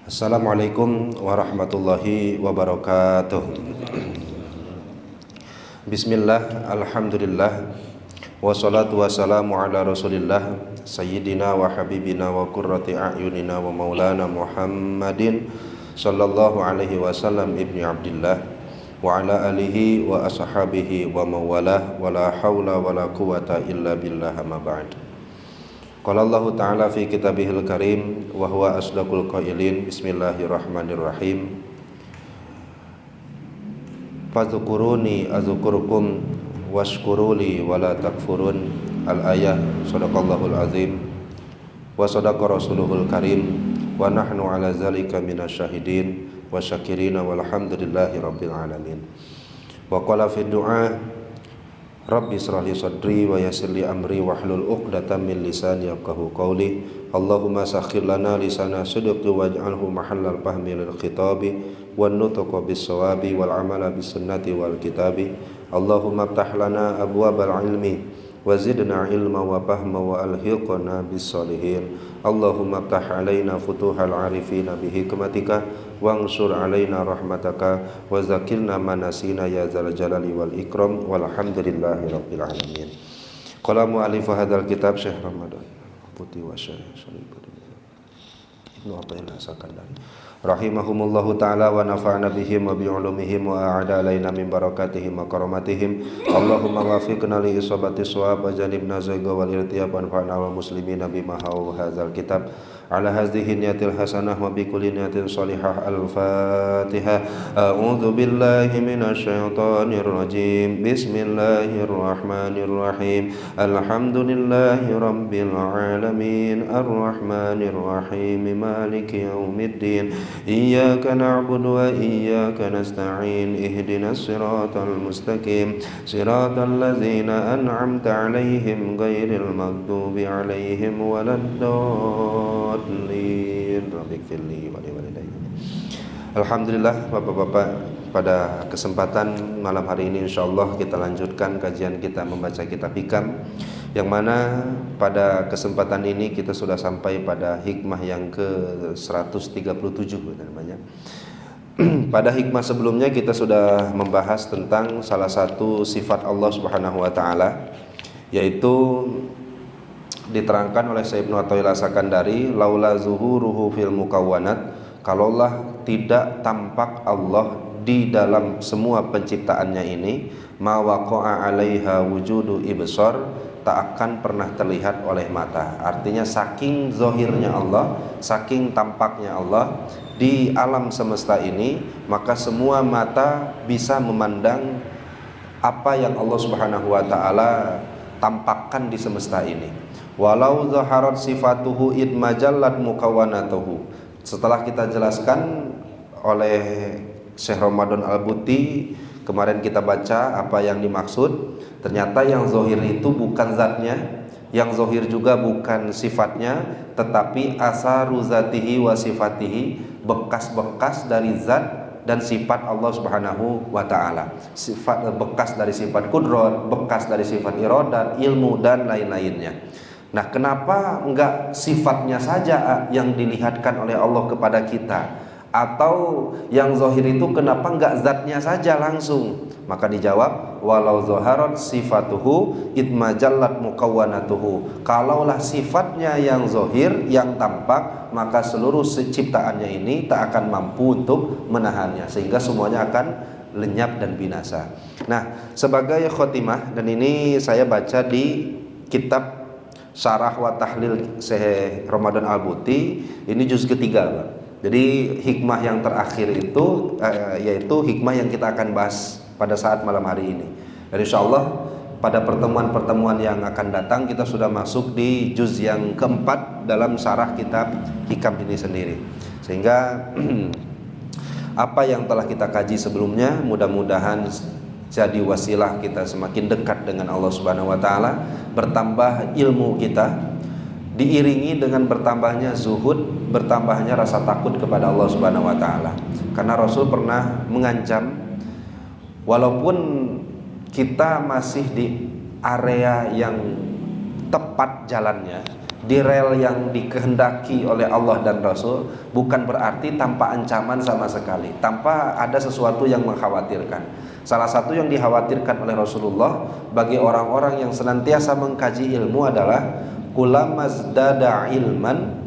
Assalamualaikum warahmatullahi wabarakatuh. Bismillah, alhamdulillah, wassalatu wassalamu ala rasulillah sayyidina wa habibina wa qurrati a'yunina wa maulana Muhammadin sallallahu alaihi wasallam ibni Abdillah wa ala alihi wa ashabihi wa mawalah wa la hawla wa la quwata illa billah ma ba'd. Qala Allah Ta'ala fi kitabihil karim wa huwa asdaqul qailin. Bismillahirrahmanirrahim. Fadhkuruni azkurkum washkuruli wala takfurun. Al-ayah. Shadaqallahul azim wa shadaqa rasuluhul karim wa nahnu ala zalika minasyahidin wa syakirina walhamdulillahi rabbil alamin. Wa qala fi du'a Rabbi israh li sadri wa yassir li amri wahlul 'uqdatam min lisani yafqahu qawli. Allahumma sakhkhir lana lisana sidqi waj'alhu mahallal fahmi lil khitabi wan nutqa bis shawabi wal amala bis sunnati wal kitabi. Allahumma iftah lana abwabal ilmi wa zidna ilma wa fahma wa alhiqna bis sholihin. Allahumma iftah alaina futuhal arifina bi hikmatika wansur alaina rahmataka wa zakirna manasina ya zal jalali wal ikram walhamdulillahi rabbil alamin. Qala mu'allif hadzal kitab Syekh Ramadan Putih wa Syekh Ibnu Athaillah Sakandari rahimahumullahu ta'ala wa nafa'ana bihim wa bi'ulumihim wa a'ada alaina min barakatihim wa karamatihim. Allahumma wafiqna li isabati shawab wa janibna zayga wal irtiyab wa anfa'na wa muslimina bima hawa hadzal kitab ala hadhihi niyatil hasanah wa bi kulli niyatin salihah. Al-Fatihah. A'udzu billahi minasy syaithanir rajim. Bismillahirrahmanirrahim. Alhamdulillahi rabbil alamin arrahmanir rahim maliki yaumiddin. Iyyaka na'budu wa iyyaka nasta'in. Ihdinas siratal mustaqim. Siratal ladzina an'amta 'alaihim ghairil maghdubi 'alaihim waladdallin. Alhamdulillah, Bapak-bapak, pada kesempatan malam hari ini insyaallah kita lanjutkan kajian kita membaca kitab Hikam, yang mana pada kesempatan ini kita sudah sampai pada hikmah yang ke-137 namanya. Pada hikmah sebelumnya kita sudah membahas tentang salah satu sifat Allah Subhanahu wa taala, yaitu diterangkan oleh Syekh Ibnu Athaillah Sakandari, laula zuhuruhu fil mukawwanat, kalaulah tidak tampak Allah di dalam semua penciptaannya ini, ma waqa'a 'alaiha wujudu ibsar, tak akan pernah terlihat oleh mata. Artinya saking zahirnya Allah, saking tampaknya Allah di alam semesta ini, maka semua mata bisa memandang apa yang Allah Subhanahu wa taala tampakkan di semesta ini. Walau zaharat sifatuhu idmajallat mukawwanatuhu. Setelah kita jelaskan oleh Syekh Ramadan Al-Buti, kemarin kita baca apa yang dimaksud. Ternyata yang zahir itu bukan zatnya, yang zahir juga bukan sifatnya, tetapi asaru zatihi wa sifatihi, bekas-bekas dari zat dan sifat Allah Subhanahu wa taala. Sifat bekas dari sifat qudrat, bekas dari sifat iradat, ilmu dan lain-lainnya. Nah, kenapa enggak sifatnya saja yang dilihatkan oleh Allah kepada kita? Atau yang zahir itu kenapa enggak zatnya saja langsung? Maka dijawab, walau zaharat sifatuhu idmajallat mukawwanatuhu. Kalaulah sifatnya yang zahir, yang tampak, maka seluruh ciptaannya ini tak akan mampu untuk menahannya, sehingga semuanya akan lenyap dan binasa. Nah, sebagai khotimah, dan ini saya baca di kitab Syarah wa Tahlil Syekh Ramadan Al-Buti, ini juz ketiga, Pak. Jadi hikmah yang terakhir itu yaitu hikmah yang kita akan bahas pada saat malam hari ini. Dan insyaallah pada pertemuan-pertemuan yang akan datang kita sudah masuk di juz yang keempat dalam syarah kitab Hikam ini sendiri. Sehingga apa yang telah kita kaji sebelumnya mudah-mudahan jadi wasilah kita semakin dekat dengan Allah Subhanahu wa taala, bertambah ilmu kita, diiringi dengan bertambahnya zuhud, bertambahnya rasa takut kepada Allah Subhanahu wa taala. Karena Rasul pernah mengancam, walaupun kita masih di area yang tepat jalannya, di rel yang dikehendaki oleh Allah dan Rasul, bukan berarti tanpa ancaman sama sekali, tanpa ada sesuatu yang mengkhawatirkan. Salah satu yang dikhawatirkan oleh Rasulullah bagi orang-orang yang senantiasa mengkaji ilmu adalah kulamazdada ilman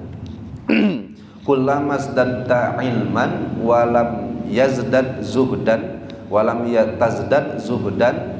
kulamazdada ilman walam yazdad zuhdan walam yatazdad zuhdan.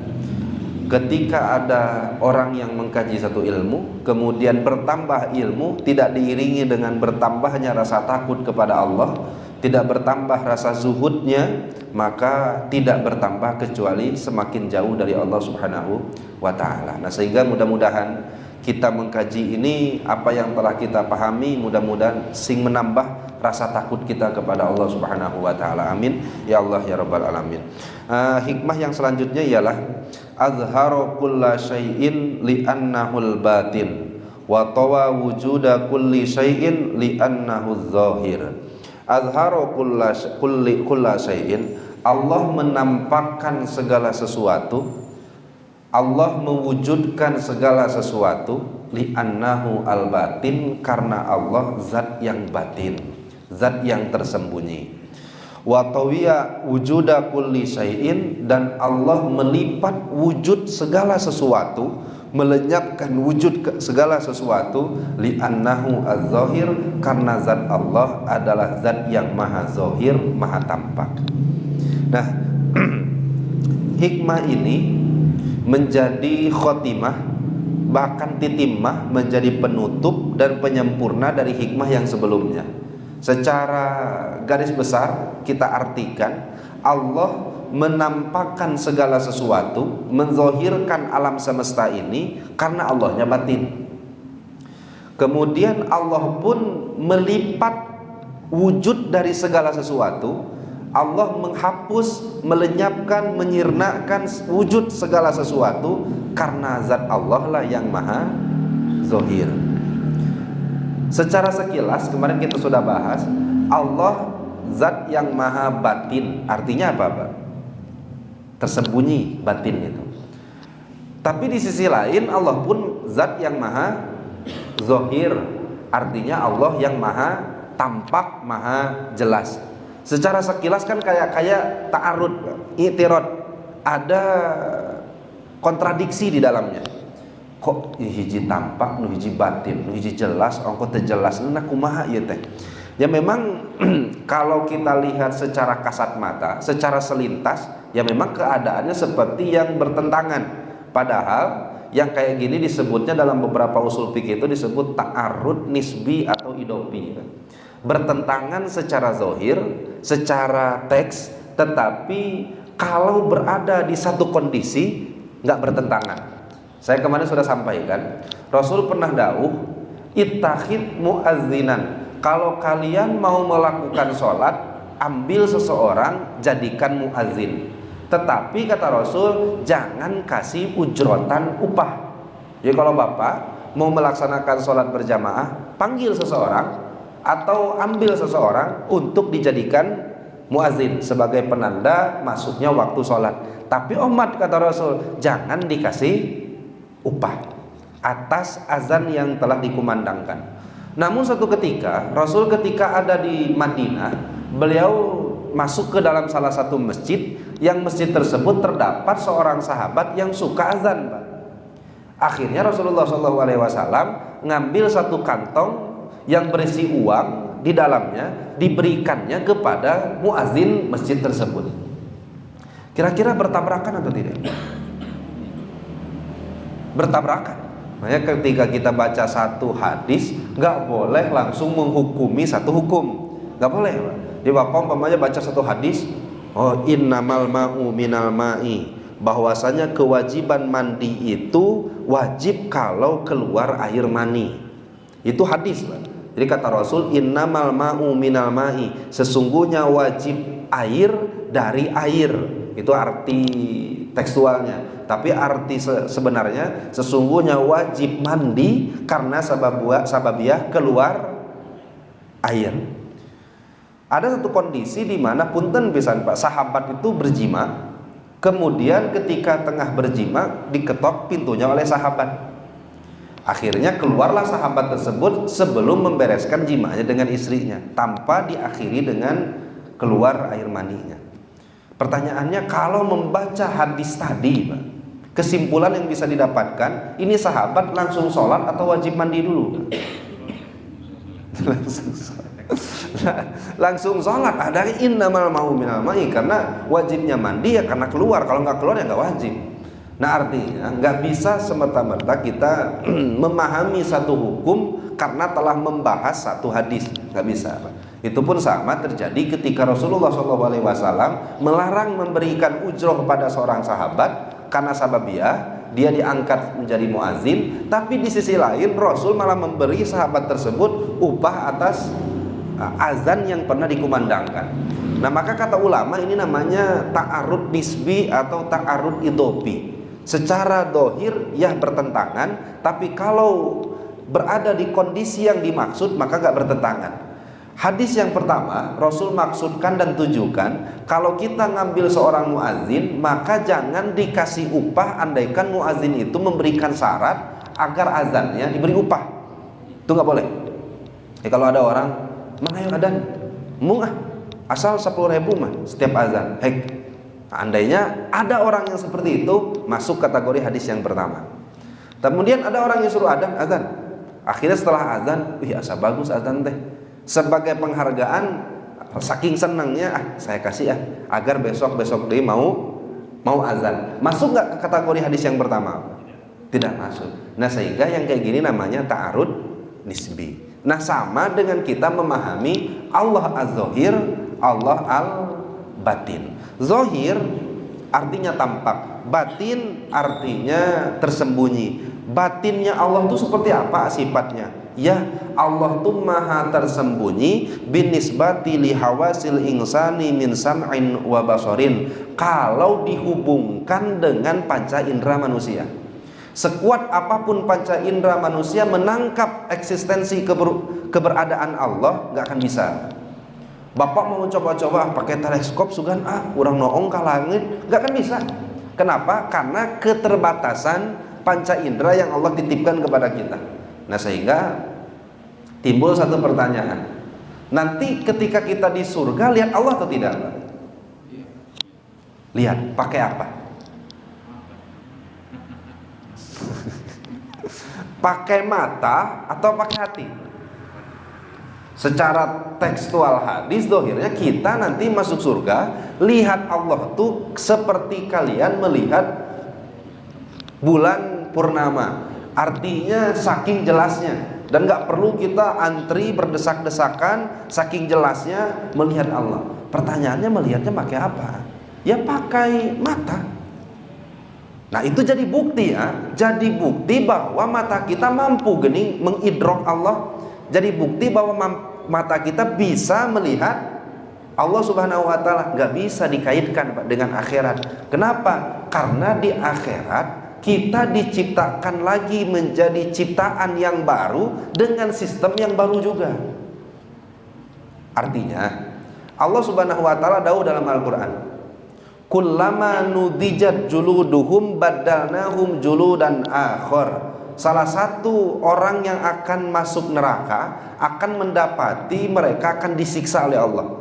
Ketika ada orang yang mengkaji satu ilmu, kemudian bertambah ilmu, tidak diiringi dengan bertambahnya rasa takut kepada Allah, tidak bertambah rasa zuhudnya, maka tidak bertambah kecuali semakin jauh dari Allah Subhanahu wa ta'ala. Nah, sehingga mudah-mudahan kita mengkaji ini, apa yang telah kita pahami, mudah-mudahan sing menambah rasa takut kita kepada Allah Subhanahu wa ta'ala. Amin ya Allah ya Rabbal alamin. Hikmah yang selanjutnya ialah azhara kulla syai'in li'annahul batin wa tawa wujuda kulli syai'in li'annahu zahir. Azhara kulla syai'in, Allah menampakkan segala sesuatu, Allah mewujudkan segala sesuatu, li'annahu al-batin, karena Allah zat yang batin, zat yang tersembunyi. Wa tawiya wujuda kulli syai'in, dan Allah melipat wujud segala sesuatu, melenyapkan wujud segala sesuatu, li'annahu az-zahir, karena zat Allah adalah zat yang maha zahir, maha tampak. Nah, hikmah ini menjadi khotimah, bahkan titimah, menjadi penutup dan penyempurna dari hikmah yang sebelumnya. Secara garis besar kita artikan, Allah menampakkan segala sesuatu, menzahirkan alam semesta ini karena Allahnya batin. Kemudian Allah pun melipat wujud dari segala sesuatu, Allah menghapus, melenyapkan, menyirnakan wujud segala sesuatu karena zat Allah lah yang maha zahir. Secara sekilas kemarin kita sudah bahas, Allah zat yang maha batin. Artinya apa, Pak? Tersembunyi batin itu. Tapi di sisi lain Allah pun zat yang maha zahir. Artinya Allah yang maha tampak, maha jelas. Secara sekilas kan kayak ta'arud, i'tirad, ada kontradiksi di dalamnya. Kok hiji tampak, nu hiji batin, nu hiji jelas, ongko teu jelas, nah kumaha ieu teh. Ya memang kalau kita lihat secara kasat mata, secara selintas, ya memang keadaannya seperti yang bertentangan. Padahal yang kayak gini disebutnya dalam beberapa usul fikih itu disebut ta'arud nisbi atau idopi. Bertentangan secara zahir, secara teks, tetapi kalau berada di satu kondisi nggak bertentangan. Saya kemarin sudah sampaikan, Rasul pernah dawuh, ittakhid muazzinan. Kalau kalian mau melakukan sholat, ambil seseorang, jadikan muazzin. Tetapi kata Rasul, jangan kasih ujrotan upah. Jadi kalau bapak mau melaksanakan sholat berjamaah, panggil seseorang atau ambil seseorang untuk dijadikan muazzin sebagai penanda masuknya waktu sholat. Tapi umat, kata Rasul, jangan dikasih upah atas azan yang telah dikumandangkan. Namun suatu ketika Rasul ketika ada di Madinah, beliau masuk ke dalam salah satu masjid, yang masjid tersebut terdapat seorang sahabat yang suka azan, Pak. Akhirnya Rasulullah SAW ngambil satu kantong yang berisi uang di dalamnya, diberikannya kepada muazin masjid tersebut. Kira-kira bertabrakan atau tidak? Bertabrakan. Makanya ketika kita baca satu hadis, nggak boleh langsung menghukumi satu hukum, nggak boleh, Pak. Di bapak umpamanya baca satu hadis, oh innamal ma'u minal ma'i, bahwasanya kewajiban mandi itu wajib kalau keluar air mani. Itu hadis, Pak. Jadi kata Rasul, innamal ma'u minal ma'i, sesungguhnya wajib air dari air. Itu arti tekstualnya. Tapi arti sebenarnya, sesungguhnya wajib mandi karena sababiah keluar air. Ada satu kondisi di mana punten pisan, Pak, sahabat itu berjima. Kemudian ketika tengah berjima diketok pintunya oleh sahabat. Akhirnya keluarlah sahabat tersebut sebelum membereskan jimanya dengan istrinya, tanpa diakhiri dengan keluar air maninya. Pertanyaannya, kalau membaca hadis tadi, Pak, kesimpulan yang bisa didapatkan, ini sahabat langsung sholat atau wajib mandi dulu? Langsung sholat. Ada innamal ma'u minal ma'i, karena wajibnya mandi ya karena keluar. Kalau nggak keluar ya nggak wajib. Nah, artinya nggak bisa semerta-merta kita memahami satu hukum karena telah membahas satu hadis, nggak bisa. Itu pun sama terjadi ketika Rasulullah SAW melarang memberikan ujroh kepada seorang sahabat karena sababiyah dia diangkat menjadi muazin, tapi di sisi lain Rasul malah memberi sahabat tersebut upah atas azan yang pernah dikumandangkan. Nah, maka kata ulama ini namanya ta'arud nisbi atau ta'arud idopi. Secara dohir ya bertentangan, tapi kalau berada di kondisi yang dimaksud maka gak bertentangan. Hadis yang pertama, Rasul maksudkan dan tujukan kalau kita ngambil seorang muazin maka jangan dikasih upah andaikan muazin itu memberikan syarat agar azannya diberi upah. Itu gak boleh. Kalau ada orang, "Mang ayo adan, asal 10.000 mah setiap azan." Hei, andainya ada orang yang seperti itu, masuk kategori hadis yang pertama. Kemudian ada orang yang suruh azan. Akhirnya setelah azan, asa bagus azan teh. Sebagai penghargaan, saking senangnya, saya kasih agar besok dia mau azan. Masuk nggak ke kategori hadis yang pertama? Tidak masuk. Nah, sehingga yang kayak gini namanya ta'arud nisbi. Nah, sama dengan kita memahami Allah az-zahir, Allah al-batin. Zahir artinya tampak, batin artinya tersembunyi. Batinnya Allah itu seperti apa sifatnya? Ya, Allah tuh maha tersembunyi binisbati li hawasil insani min sam'in wa basarin. Kalau dihubungkan dengan panca indera manusia, sekuat apapun panca indera manusia menangkap eksistensi keberadaan Allah, gak akan bisa. Bapak mau coba-coba pakai teleskop sugan urang noong ka langit, gak akan bisa. Kenapa? Karena keterbatasan panca indera yang Allah titipkan kepada kita. Nah, sehingga timbul satu pertanyaan. Nanti ketika kita di surga lihat Allah atau tidak? Lihat, pakai apa? Pakai mata atau pakai hati? Secara tekstual hadis dohirnya kita nanti masuk surga lihat Allah tuh seperti kalian melihat bulan purnama. Artinya saking jelasnya, dan gak perlu kita antri berdesak-desakan, saking jelasnya melihat Allah. Pertanyaannya, melihatnya pakai apa? Ya pakai mata. Nah, itu jadi bukti ya. Jadi bukti bahwa mata kita mampu gening mengidrok Allah. Jadi bukti bahwa mata kita bisa melihat Allah Subhanahu wa taala. Gak bisa dikaitkan Pak dengan akhirat. Kenapa? Karena di akhirat kita diciptakan lagi menjadi ciptaan yang baru dengan sistem yang baru juga. Artinya Allah Subhanahu wa taala dawuh dalam Al-Qur'an, "Kullama nudijat juluduhum badalnahum juludan akhar." Salah satu orang yang akan masuk neraka akan mendapati mereka akan disiksa oleh Allah.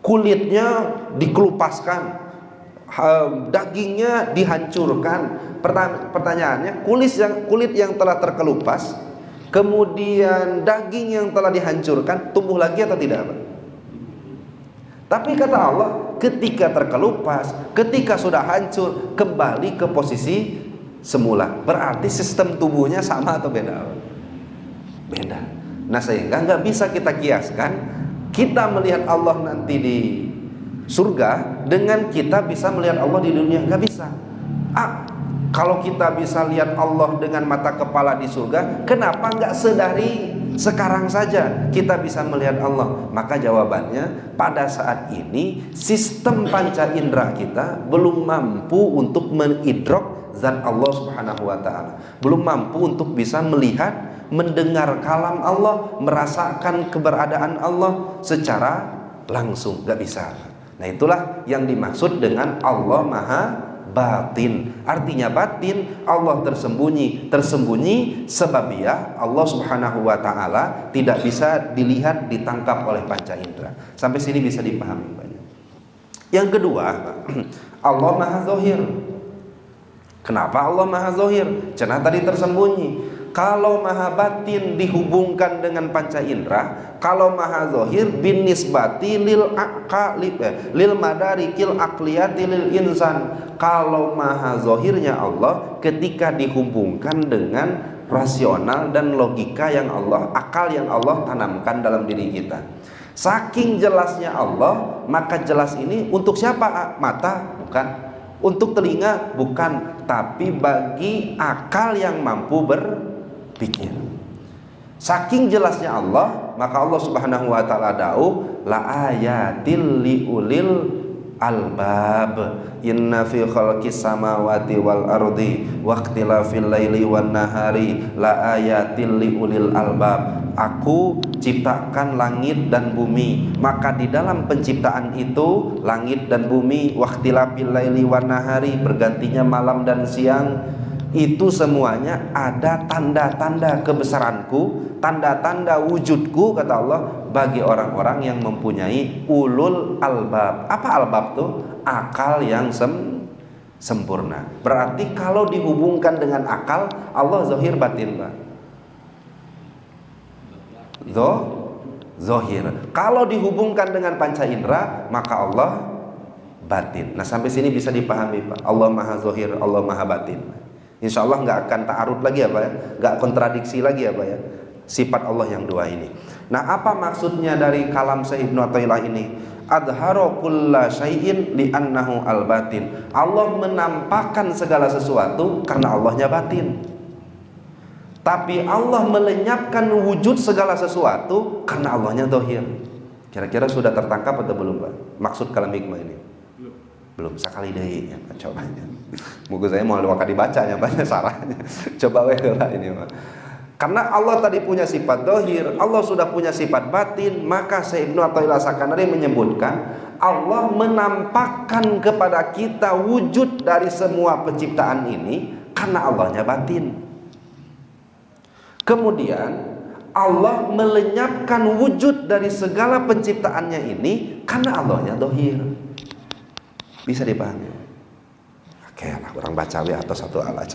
Kulitnya dikelupaskan, dagingnya dihancurkan. Pertanyaannya, kulit yang telah terkelupas, kemudian daging yang telah dihancurkan, tumbuh lagi atau tidak, Pak? Tapi kata Allah, ketika terkelupas, ketika sudah hancur, kembali ke posisi semula. Berarti sistem tubuhnya sama atau beda? Beda. Nah, sehingga nggak bisa kita kiaskan kita melihat Allah nanti di surga dengan kita bisa melihat Allah di dunia. Nggak bisa. Kalau kita bisa lihat Allah dengan mata kepala di surga, kenapa nggak sedari sekarang saja kita bisa melihat Allah? Maka jawabannya, pada saat ini sistem panca indera kita belum mampu untuk mengidrok zat Allah Subhanahu wa taala. Belum mampu untuk bisa melihat, mendengar kalam Allah, merasakan keberadaan Allah secara langsung, nggak bisa. Nah, itulah yang dimaksud dengan Allah Maha batin. Artinya batin, Allah tersembunyi sebab ya Allah Subhanahu wa taala tidak bisa dilihat, ditangkap oleh panca indera. Sampai sini bisa dipahami banyak. Yang kedua, Allah Maha Zahir. Kenapa Allah Maha Zahir? Cenah tadi tersembunyi. Kalau Maha Batin dihubungkan dengan panca indera, kalau Maha Zahir bin nisbati lil madarikil aqliyati lil insan. Kalau Maha Zahirnya Allah ketika dihubungkan dengan rasional dan logika yang Allah, akal yang Allah tanamkan dalam diri kita. Saking jelasnya Allah, maka jelas ini untuk siapa? Mata? Bukan. Untuk telinga? Bukan. Tapi bagi akal yang mampu berpikir. Saking jelasnya Allah, maka Allah Subhanahu wa taala da'u la ayatil liulil albab inna fi khalqis samawati wal ardi waqtilafil laili wan nahari la ayatil liulil albab. Aku ciptakan langit dan bumi, maka di dalam penciptaan itu langit dan bumi, waqtilafil laili wan nahari, bergantinya malam dan siang, itu semuanya ada tanda-tanda kebesaranku, tanda-tanda wujudku, kata Allah, bagi orang-orang yang mempunyai ulul albab. Apa albab tuh? Akal yang sempurna. Berarti kalau dihubungkan dengan akal, Allah zahir batin, Pak. Zahir. Kalau dihubungkan dengan panca indera, maka Allah batin. Nah, sampai sini bisa dipahami, Pak. Allah Maha Zahir, Allah Maha Batin. Insya Allah nggak akan ta'arud lagi ya Pak ya, nggak kontradiksi lagi ya Pak ya, sifat Allah yang dua ini. Nah, apa maksudnya dari kalam Syekh Ibnu Athaillah ini? Adhara kulla syai'in li'annahu al-batin. Allah menampakkan segala sesuatu karena Allahnya batin. Tapi Allah melenyapkan wujud segala sesuatu karena Allahnya zahir. Kira-kira sudah tertangkap atau belum Pak? Maksud kalam hikmah ini? Belum, sekali deh ya, cobanya. Mungkin saya mau waktu dibacanya banyak sarahnya. Coba lah ini Pak. Karena Allah tadi punya sifat zahir, Allah sudah punya sifat batin, maka Syekh Ibnu Athaillah Sakanari menyebutkan Allah menampakkan kepada kita wujud dari semua penciptaan ini karena Allahnya batin. Kemudian Allah melenyapkan wujud dari segala penciptaannya ini karena Allahnya zahir. Bisa dipahami? Oke lah, orang bacawi atau satu alat.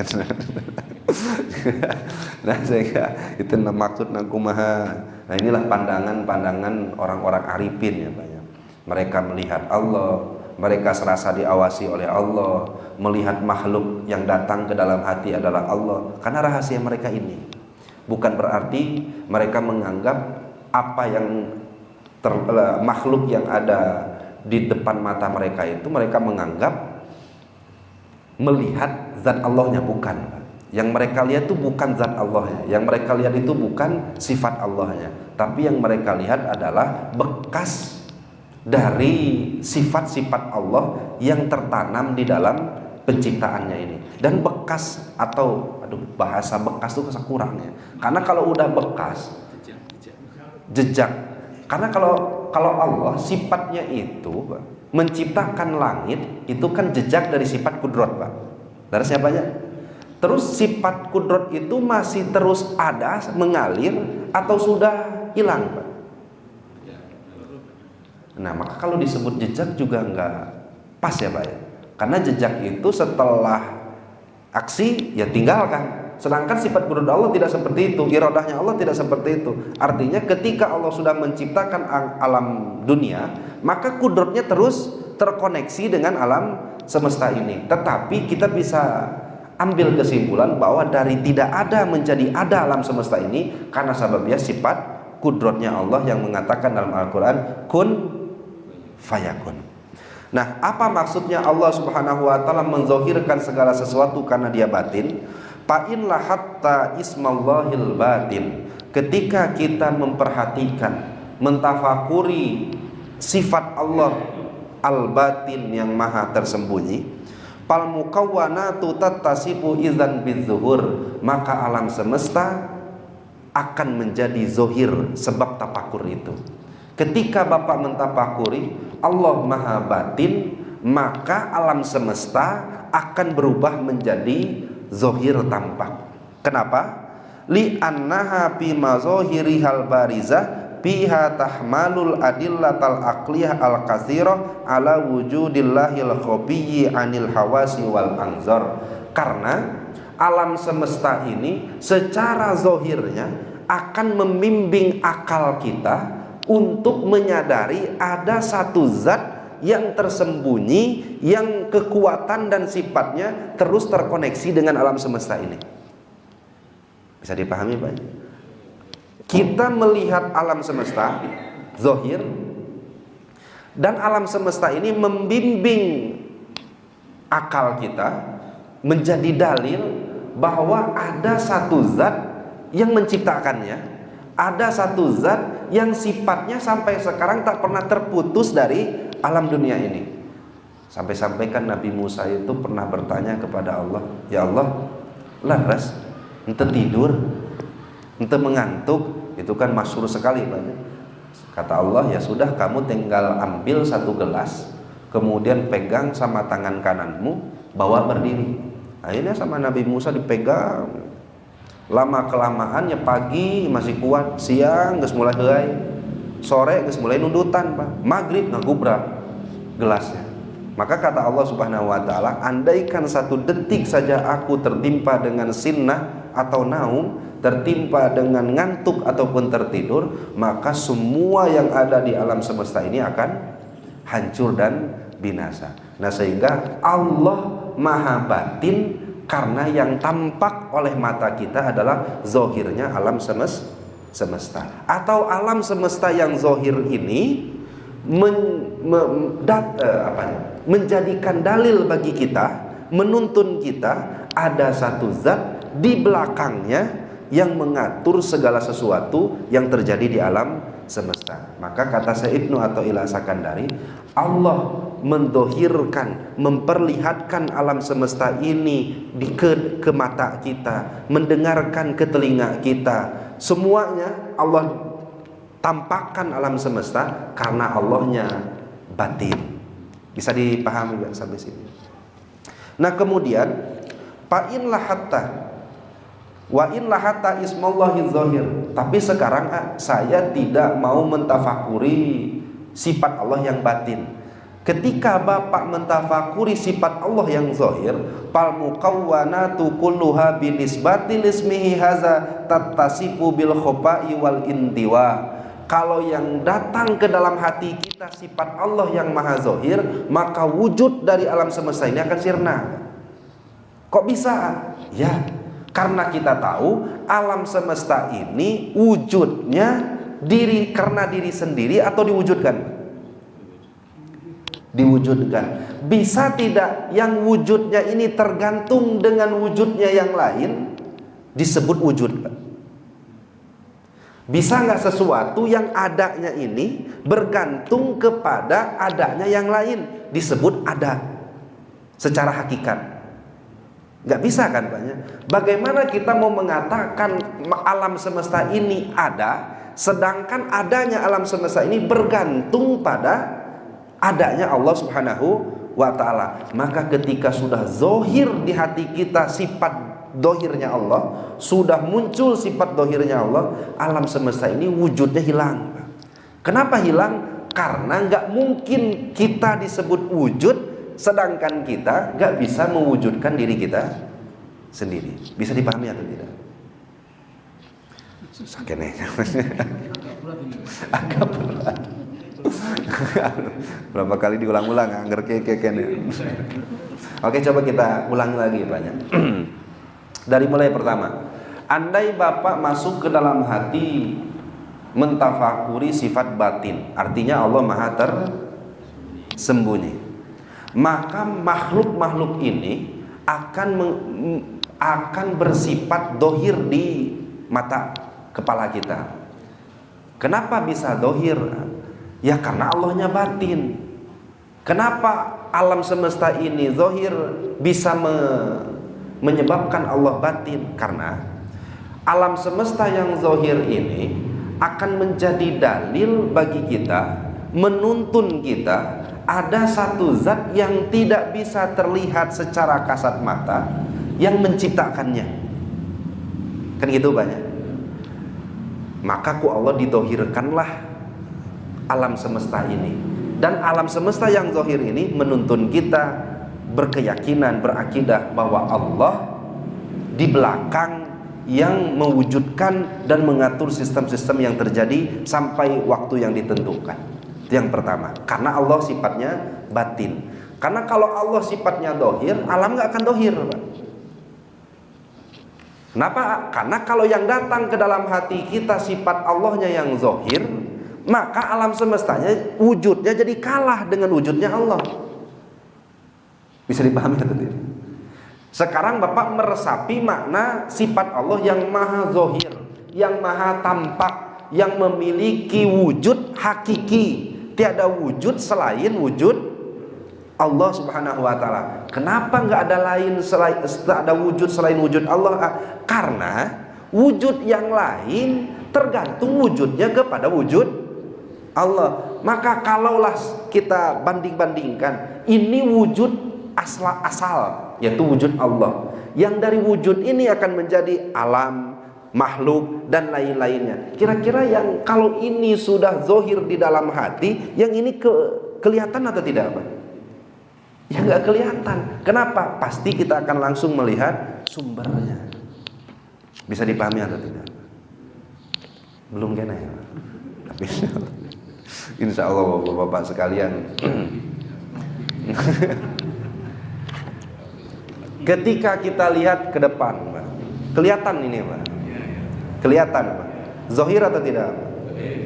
Nah, sehingga itu maksud nakumaha. Nah, inilah pandangan orang-orang arifin ya Pak ya. Mereka melihat Allah, mereka serasa diawasi oleh Allah, melihat makhluk yang datang ke dalam hati adalah Allah. Karena rahasia mereka ini. Bukan berarti mereka menganggap apa yang makhluk yang ada di depan mata mereka itu mereka menganggap melihat zat Allahnya, bukan. Yang mereka lihat itu bukan zat Allahnya, yang mereka lihat itu bukan sifat Allahnya, tapi yang mereka lihat adalah bekas dari sifat-sifat Allah yang tertanam di dalam penciptaannya ini. Dan bekas atau bahasa bekas itu kurangnya, karena kalau udah bekas jejak. Karena kalau Allah sifatnya itu menciptakan langit, itu kan jejak dari sifat kudrat Pak. Dari siapanya? Terus sifat kudrat itu masih terus ada, mengalir, atau sudah hilang Pak? Nah, maka kalau disebut jejak juga nggak pas ya Pak ya. Karena jejak itu setelah aksi ya tinggalkan. Sedangkan sifat kudrat Allah tidak seperti itu, iradahnya Allah tidak seperti itu. Artinya ketika Allah sudah menciptakan alam dunia, maka kudratnya terus terkoneksi dengan alam semesta ini. Tetapi kita bisa ambil kesimpulan bahwa dari tidak ada menjadi ada alam semesta ini karena sebabnya sifat kudratnya Allah yang mengatakan dalam Al-Quran kun fayakun. Nah, apa maksudnya Allah Subhanahu wa taala menzahirkan segala sesuatu karena dia batin? Fa'in lahatta ismallahil batin. Ketika kita memperhatikan, mentafakuri sifat Allah al-batin yang maha tersembunyi, fal mukawwanatu tattasifu idzan bizuhur, maka alam semesta akan menjadi zahir sebab tafakur itu. Ketika Bapak mentafakuri Allah maha batin, maka alam semesta akan berubah menjadi zohir tampak. Kenapa? Li'annaha fi mazahirihal barizah fiha tahmalul adillatal aqliyah al-katsirah ala wujudillahil khafiyyi anil hawasi wal anzar. Karena alam semesta ini secara zohirnya akan membimbing akal kita untuk menyadari ada satu zat yang tersembunyi, yang kekuatan dan sifatnya terus terkoneksi dengan alam semesta ini. Bisa dipahami Pak? Kita melihat alam semesta zohir, dan alam semesta ini membimbing akal kita menjadi dalil bahwa ada satu zat yang menciptakannya, ada satu zat yang sifatnya sampai sekarang tak pernah terputus dari alam dunia ini. Sampai-sampai kan Nabi Musa itu pernah bertanya kepada Allah, ya Allah, laras ente tidur, ente mengantuk, itu kan masyhur sekali banyak. Kata Allah, ya sudah, kamu tinggal ambil satu gelas, kemudian pegang sama tangan kananmu, bawa berdiri. Akhirnya sama Nabi Musa dipegang, lama kelamaannya pagi masih kuat, siang geus mulai heuai, sore geus mulai nundutan Pak, maghrib ngagubrak gelasnya. Maka kata Allah Subhanahu wa taala, andaikan satu detik saja aku tertimpa dengan sinnah atau naum, tertimpa dengan ngantuk ataupun tertidur, maka semua yang ada di alam semesta ini akan hancur dan binasa. Nah, sehingga Allah maha batin, karena yang tampak oleh mata kita adalah zohirnya alam semesta. Atau alam semesta yang zohir ini menjadikan dalil bagi kita, menuntun kita ada satu zat di belakangnya yang mengatur segala sesuatu yang terjadi di alam semesta. Maka kata Syekh Ibnu Athaillah Sakandari, Allah mendohirkan, memperlihatkan alam semesta ini ke mata kita, mendengarkan ke telinga kita. Semuanya Allah tampakkan alam semesta karena Allahnya batin. Bisa dipahami ya sampai sini. Nah, kemudian fa'in lahatta wa in lahatta ismallahi zahir. Tapi sekarang saya tidak mau mentafakuri sifat Allah yang batin. Ketika Bapak mentafakuri sifat Allah yang zahir, fal muqawwanatu kulluha binisbati lismihi haza tattasifu bil khofa'i wal intiwa. Kalau yang datang ke dalam hati kita sifat Allah yang maha zahir, maka wujud dari alam semesta ini akan sirna. Kok bisa? Ya, karena kita tahu alam semesta ini wujudnya karena diri sendiri atau diwujudkan? Diwujudkan. Bisa tidak yang wujudnya ini tergantung dengan wujudnya yang lain disebut wujud? Bisa nggak sesuatu yang adanya ini bergantung kepada adanya yang lain disebut ada secara hakikat? Nggak bisa kan Pak? Bagaimana kita mau mengatakan alam semesta ini ada, sedangkan adanya alam semesta ini bergantung pada adanya Allah Subhanahu wa ta'ala? Maka ketika sudah zohir di hati kita sifat dohirnya Allah, sudah muncul sifat dohirnya Allah, alam semesta ini wujudnya hilang. Kenapa hilang? Karena nggak mungkin kita disebut wujud sedangkan kita nggak bisa mewujudkan diri kita sendiri. Bisa dipahami atau tidak? Sakene. Agak berat. Berapa kali diulang-ulang anggar keke-keke. Oke, coba kita ulangi lagi banyak. Dari mulai pertama. Andai Bapak masuk ke dalam hati mentafakuri sifat batin, artinya Allah maha tersembunyi, maka makhluk-makhluk ini akan bersifat dohir di mata kepala kita. Kenapa bisa dohir? Ya karena Allahnya batin. Kenapa alam semesta ini zahir bisa menyebabkan Allah batin? Karena alam semesta yang zahir ini akan menjadi dalil bagi kita, menuntun kita ada satu zat yang tidak bisa terlihat secara kasat mata yang menciptakannya. Kan gitu banyak. Maka ku Allah didohirkanlah alam semesta ini. Dan alam semesta yang zahir ini menuntun kita berkeyakinan, berakidah bahwa Allah di belakang yang mewujudkan dan mengatur sistem-sistem yang terjadi sampai waktu yang ditentukan. Itu yang pertama. Karena Allah sifatnya batin. Karena kalau Allah sifatnya dohir, alam gak akan dohir, Pak. Kenapa? Karena kalau yang datang ke dalam hati kita sifat Allahnya yang zahir, maka alam semestanya wujudnya jadi kalah dengan wujudnya Allah. Bisa dipahami atau tidak? Sekarang Bapak meresapi makna sifat Allah yang maha zahir, yang maha tampak, yang memiliki wujud hakiki. Tiada wujud selain wujud Allah Subhanahu wa ta'ala. Kenapa nggak ada lain selain, ada wujud selain wujud Allah? Karena wujud yang lain tergantung wujudnya kepada wujud Allah. Maka kalaulah kita banding-bandingkan, ini wujud asal, yaitu wujud Allah, yang dari wujud ini akan menjadi alam, makhluk, dan lain-lainnya. Kira-kira yang kalau ini sudah zohir di dalam hati, yang ini kelihatan atau tidak, Pak? Ya nggak kelihatan. Kenapa? Pasti kita akan langsung melihat sumbernya. Bisa dipahami atau tidak? Belum kena ya? Tapi insya Allah bapak-bapak sekalian, ketika kita lihat ke depan, Pak, kelihatan ini, Pak. Kelihatan, Pak. Zahir atau tidak?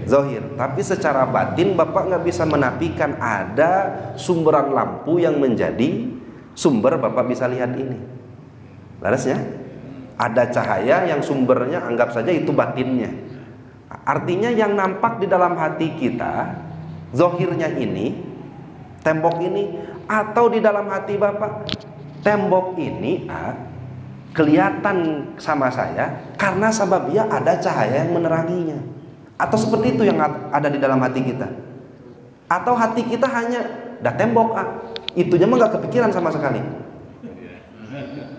Zahir. Tapi secara batin Bapak nggak bisa menafikan ada sumberan lampu yang menjadi sumber Bapak bisa lihat ini. Larasnya? Ada cahaya yang sumbernya anggap saja itu batinnya. Artinya yang nampak di dalam hati kita, zahirnya ini, tembok ini, atau di dalam hati Bapak, tembok ini kelihatan sama saya karena sebabnya ada cahaya yang meneranginya. Atau seperti itu yang ada di dalam hati kita. Atau hati kita hanya dah tembok, itunya mah gak kepikiran sama sekali.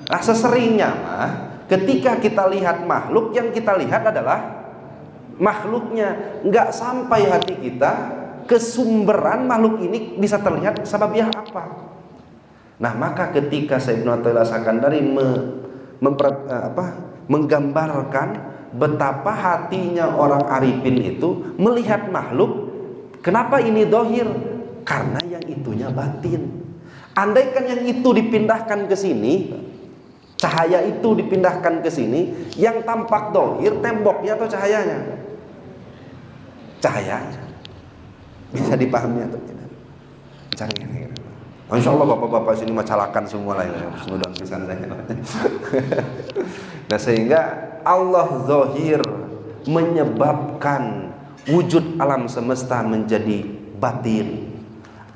Nah, seseringnya mah ketika kita lihat makhluk, yang kita lihat adalah makhluknya, nggak sampai hati kita kesumberan makhluk ini bisa terlihat sebabnya apa. Nah, maka ketika Sayyidina Athaillah Sakandari menggambarkan betapa hatinya orang arifin itu melihat makhluk, kenapa ini dohir? Karena yang itunya batin. Andaikan yang itu dipindahkan ke sini, cahaya itu dipindahkan ke sini, yang tampak dohir temboknya atau cahayanya? Cahayanya. Bisa dipahami atau tidak? Cari ini. Insya Allah bapak-bapak sini macalakan semua lah ya, sudah bisa. Nah, sehingga Allah zahir menyebabkan wujud alam semesta menjadi batin.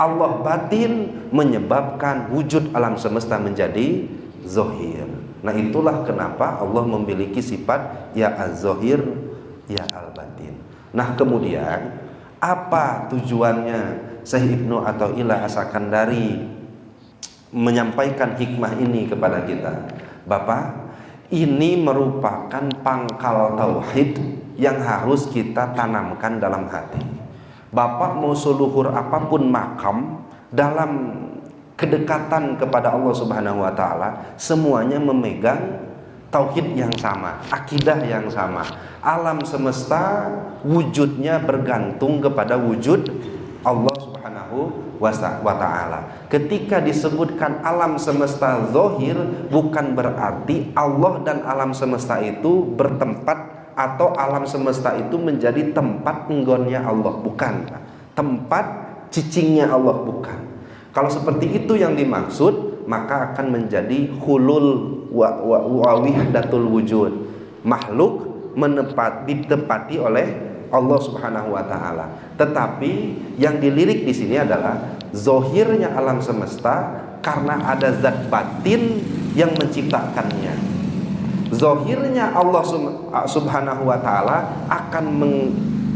Allah batin menyebabkan wujud alam semesta menjadi zahir. Nah, itulah kenapa Allah memiliki sifat ya az-zahir, ya al-batin. Nah, kemudian apa tujuannya Syekh Ibnu Athaillah As-Sakandari menyampaikan hikmah ini kepada kita? Bapak, ini merupakan pangkal tauhid yang harus kita tanamkan dalam hati. Bapak mau seluhur apapun makam dalam kedekatan kepada Allah Subhanahu wa ta'ala, semuanya memegang tauhid yang sama, akidah yang sama. Alam semesta wujudnya bergantung kepada wujud Allah Subhanahu wa ta'ala. Ketika disebutkan alam semesta zahir, bukan berarti Allah dan alam semesta itu bertempat, atau alam semesta itu menjadi tempat enggonnya Allah, bukan. Tempat cicingnya Allah, bukan. Kalau seperti itu yang dimaksud, maka akan menjadi hulul wa wahdatul wujud. Makhluk ditepati oleh Allah Subhanahu wa ta'ala. Tetapi yang dilirik di sini adalah zahirnya alam semesta karena ada zat batin yang menciptakannya. Zahirnya Allah Subhanahu wa ta'ala akan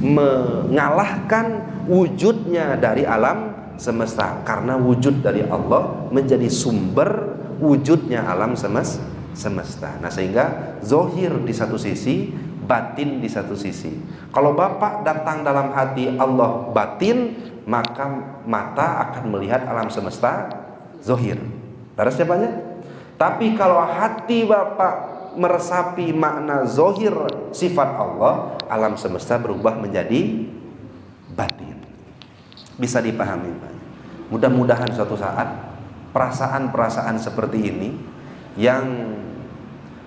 mengalahkan wujudnya dari alam semesta, karena wujud dari Allah menjadi sumber wujudnya alam semesta. Nah, sehingga zohir di satu sisi, batin di satu sisi. Kalau Bapak datang dalam hati Allah batin, maka mata akan melihat alam semesta zohir. Darasnya banyak. Tapi kalau hati Bapak meresapi makna zohir sifat Allah, alam semesta berubah menjadi batin. Bisa dipahami Pak? Mudah-mudahan suatu saat perasaan-perasaan seperti ini yang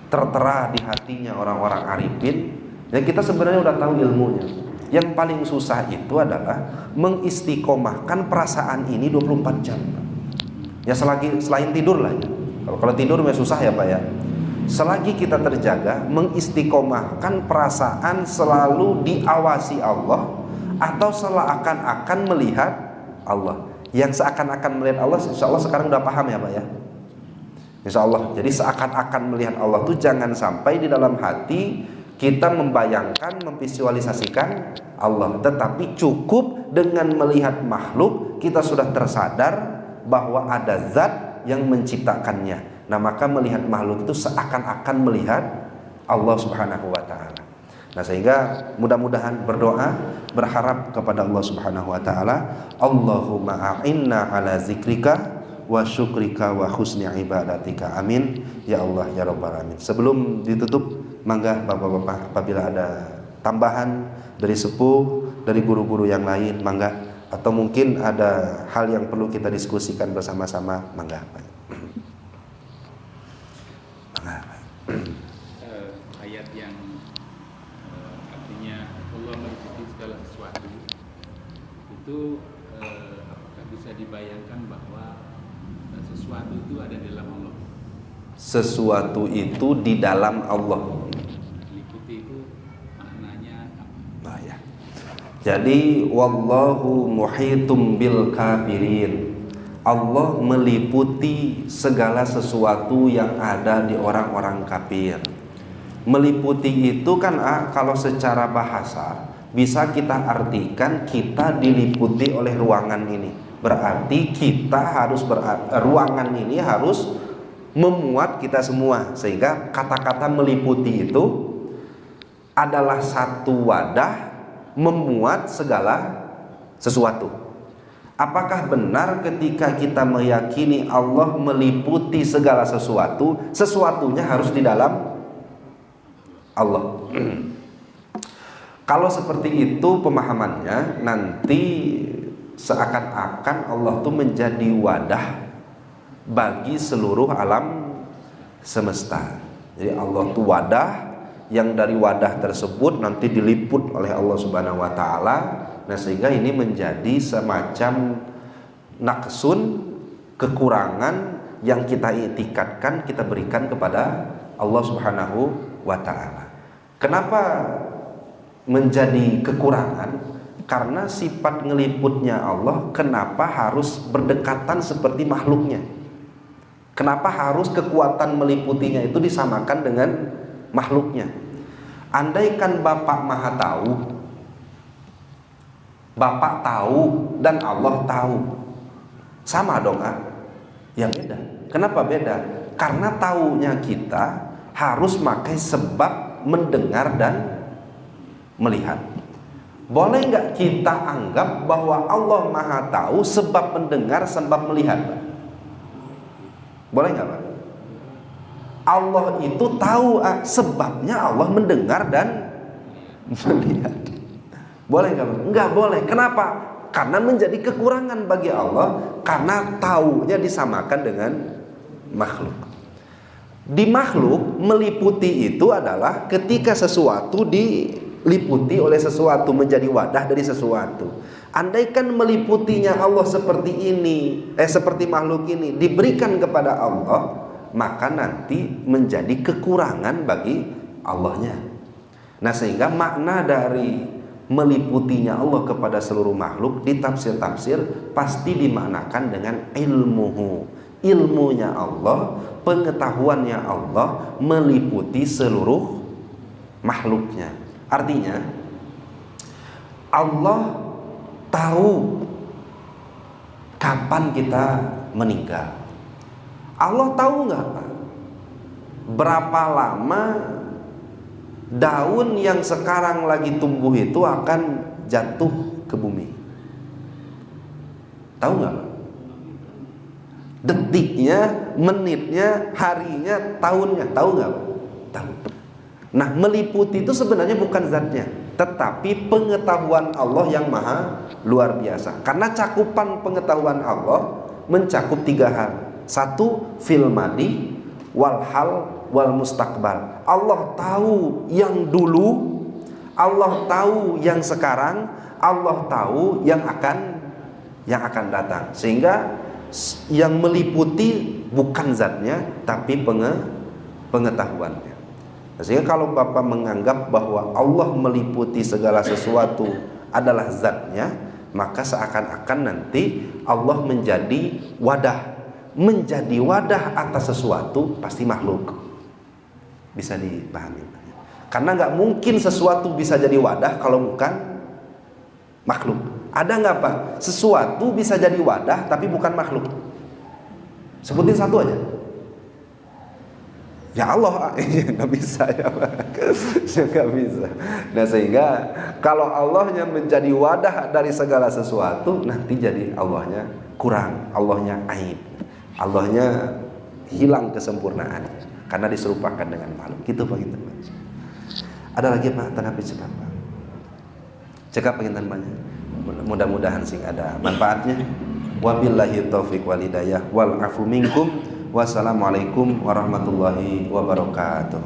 tertera di hatinya orang-orang arifin, yang kita sebenarnya udah tahu ilmunya. Yang paling susah itu adalah mengistiqomahkan perasaan ini 24 jam. Ya selain tidur lah ya. Kalau tidur memang susah ya Pak ya. Selagi kita terjaga, mengistiqomahkan perasaan selalu diawasi Allah, atau seakan-akan melihat Allah. Yang seakan-akan melihat Allah, insya Allah sekarang udah paham ya Pak ya. Insya Allah. Jadi seakan-akan melihat Allah itu jangan sampai di dalam hati kita membayangkan, memvisualisasikan Allah. Tetapi cukup dengan melihat makhluk, kita sudah tersadar bahwa ada zat yang menciptakannya. Nah, maka melihat makhluk itu seakan-akan melihat Allah Subhanahu wa taala. Nah, sehingga mudah-mudahan berdoa, berharap kepada Allah Subhanahu wa taala, Allahumma a'inna ala zikrika wa syukrika wa husni ibadatika. Amin ya Allah ya rabbal alamin. Sebelum ditutup, mangga Bapak-bapak apabila ada tambahan dari sepuh, dari guru-guru yang lain, mangga, atau mungkin ada hal yang perlu kita diskusikan bersama-sama, mangga Pak. Ayat yang artinya Allah meliputi segala sesuatu itu, apakah bisa dibayangkan bahwa sesuatu itu ada di dalam Allah? Sesuatu itu di dalam Allah. Meliputi itu maknanya apa? Nah, ya. Jadi wallahu muhitum bil kafirin. Allah meliputi segala sesuatu yang ada di orang-orang kafir. Meliputi itu kan kalau secara bahasa bisa kita artikan kita diliputi oleh ruangan ini. Berarti kita harus ruangan ini harus memuat kita semua, sehingga kata-kata meliputi itu adalah satu wadah memuat segala sesuatu. Apakah benar ketika kita meyakini Allah meliputi segala sesuatu, sesuatunya harus di dalam Allah? Kalau seperti itu pemahamannya, nanti seakan-akan Allah itu menjadi wadah bagi seluruh alam semesta. Jadi Allah itu wadah, yang dari wadah tersebut nanti diliput oleh Allah Subhanahu wa taala. Nah, sehingga ini menjadi semacam naksun, kekurangan yang kita itikadkan, kita berikan kepada Allah Subhanahu wa taala. Kenapa menjadi kekurangan? Karena sifat ngeliputnya Allah, kenapa harus berdekatan seperti makhluknya? Kenapa harus kekuatan meliputinya itu disamakan dengan makhluknya? Andaikan Bapak Maha Tahu, Bapak tahu dan Allah tahu, sama dong ya beda. Kenapa beda? Karena taunya kita harus pakai sebab mendengar dan melihat. Boleh nggak kita anggap bahwa Allah Maha Tahu sebab mendengar, sebab melihat? Boleh nggak Pak? Allah itu tahu sebabnya Allah mendengar dan melihat. Boleh nggak Pak? Nggak boleh. Kenapa? Karena menjadi kekurangan bagi Allah, karena taunya disamakan dengan makhluk. Di makhluk meliputi itu adalah ketika sesuatu diliputi oleh sesuatu, menjadi wadah dari sesuatu. Andaikan meliputinya Allah seperti ini, seperti makhluk ini diberikan kepada Allah, maka nanti menjadi kekurangan bagi Allahnya. Nah, sehingga makna dari meliputinya Allah kepada seluruh makhluk di tafsir-tafsir pasti dimaknakan dengan ilmunya Allah, pengetahuannya Allah meliputi seluruh makhluknya. Artinya Allah tahu kapan kita meninggal. Allah tahu nggak Pak? Berapa lama daun yang sekarang lagi tumbuh itu akan jatuh ke bumi? Tahu nggak Pak? Detiknya, menitnya, harinya, tahunnya, tahu nggak Pak? Tahu. Nah, meliputi itu sebenarnya bukan zatnya, tetapi pengetahuan Allah yang maha luar biasa. Karena cakupan pengetahuan Allah mencakup 3 hal. 1, fil madi, wal hal, wal mustaqbal. Allah tahu yang dulu, Allah tahu yang sekarang, Allah tahu yang akan datang. Sehingga yang meliputi bukan zatnya, tapi pengetahuannya. Sehingga kalau Bapak menganggap bahwa Allah meliputi segala sesuatu adalah zatnya, maka seakan-akan nanti Allah menjadi wadah atas sesuatu, pasti makhluk. Bisa dipahami. Karena nggak mungkin sesuatu bisa jadi wadah kalau bukan makhluk. Ada nggak Pak? Sesuatu bisa jadi wadah tapi bukan makhluk. Sebutin satu aja. Ya Allah, nggak bisa ya Pak. Nggak bisa. Nah sehingga kalau Allahnya menjadi wadah dari segala sesuatu, nanti jadi Allahnya kurang, Allahnya aib, Allahnya hilang kesempurnaan karena diserupakan dengan makhluk. Gitu Pak. Gitu, Pak. Ada lagi Pak, tanapi cepat Pak. Cekap pengintan banyak. Mudah-mudahan sih ada manfaatnya. Wabillahi taufiq wal hidayah wal afu minkum. Wassalamualaikum warahmatullahi wabarakatuh.